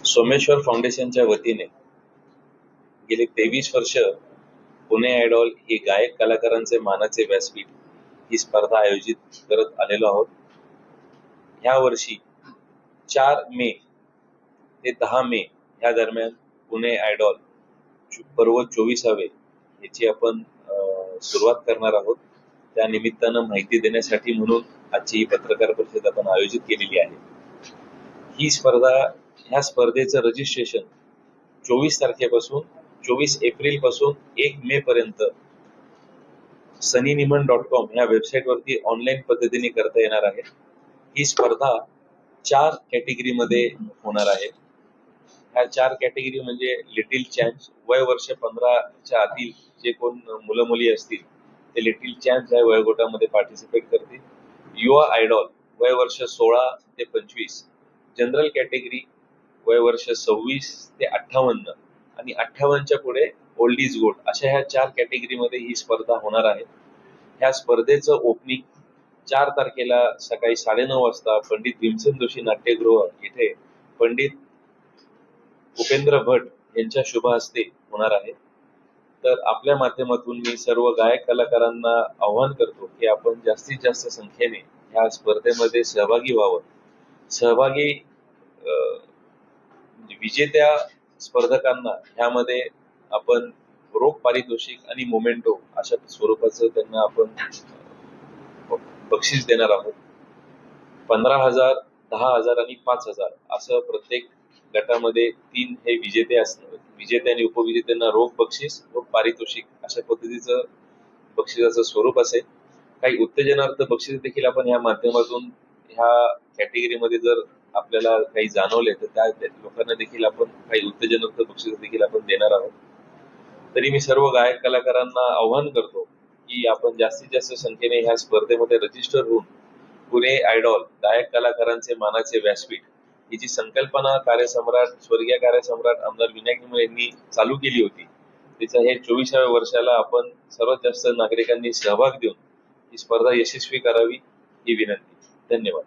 सोमेश्वर फाउंडेशनच्या वतीने गेली 23 वर्ष पुणे आयडॉल ही गायक कलाकारांचे मानाचे व्यासपीठ ही स्पर्धा आयोजित करत आलेलो आहोत. ह्या वर्षी 4 मे ते 10 मे ह्या दरम्यान पुणे आयडॉल पर्व 24वे याची आपण सुरुवात करणार आहोत. त्या निमित्तानं माहिती देण्यासाठी म्हणून आजची ही पत्रकार परिषद आपण आयोजित केलेली आहे. ही स्पर्धा ह्या स्पर्धेचं रजिस्ट्रेशन 24 तारखेपासून 24 एप्रिल पासून 1 मे पर्यंत sunnyniman.com ह्या वेबसाईटवरती ऑनलाईन पद्धतीने करता येणार आहे. ही स्पर्धा 4 कॅटेगरीमध्ये होणार आहे. ह्या 4 कॅटेगरी म्हणजे लिटिल चॅम्प्स, वय वर्ष 15च्या आतील जे कोण मुलं मुली असतील ते लिटिल चॅम्प्स या वयोगटामध्ये पार्टिसिपेट करतील. युवा आयडॉल वय वर्ष 16 ते 25, जनरल कॅटेगरी वय वर्ष 26 ते 58 आणि 58च्या पुढे ओल्ड इज गोल्ड अशा ह्या 4 कॅटेगरीमध्ये ही स्पर्धा होणार आहे. ह्या स्पर्धेचं ओपनिंग 4 तारखेला सकाळी 9:30 वाजता पंडित भीमसेन जोशी नाट्यगृह इथे पंडित उपेंद्र भट यांच्या शुभ हस्ते होणार आहे. तर आपल्या माध्यमातून मी सर्व गायक कलाकारांना आवाहन करतो की आपण जास्तीत जास्त संख्येने ह्या स्पर्धेमध्ये सहभागी व्हावं. सहभागी विजेत्या स्पर्धकांना ह्यामध्ये आपण रोख पारितोषिक आणि मोमेंटो अशा स्वरूपाचं त्यांना आपण बक्षीस देणार आहोत. 15,000, 10,000 आणि 5,000 असं प्रत्येक गटामध्ये 3 हे विजेते असणार. विजेते आणि उपविजेत्यांना रोख बक्षीस, रोख पारितोषिक अशा पद्धतीचं बक्षिसाचं स्वरूप असेल. काही उत्तेजनार्थ बक्षीस देखील आपण ह्या माध्यमातून ह्या कॅटेगरीमध्ये जर आपल्याला काही जाणवले तर त्या लोकांना देखील आपण काही उत्तेजनार्थ बक्षीस देखील आपण देणार आहोत. तरी मी सर्व गायक कलाकारांना आवाहन करतो की आपण जास्तीत जास्त संख्येने ह्या स्पर्धेमध्ये रजिस्टर होऊन पुणे आयडॉल गायक कलाकारांचे मानाचे व्यासपीठ ही जी संकल्पना कार्यसम्राट स्वर्गीय कार्यसम्राट आमदार विनायक मेटे यांनी चालू केली होती, तिचं हे 24व्या वर्षाला आपण सर्वात जास्त नागरिकांनी सहभाग देऊन ही स्पर्धा यशस्वी करावी ही विनंती. धन्यवाद.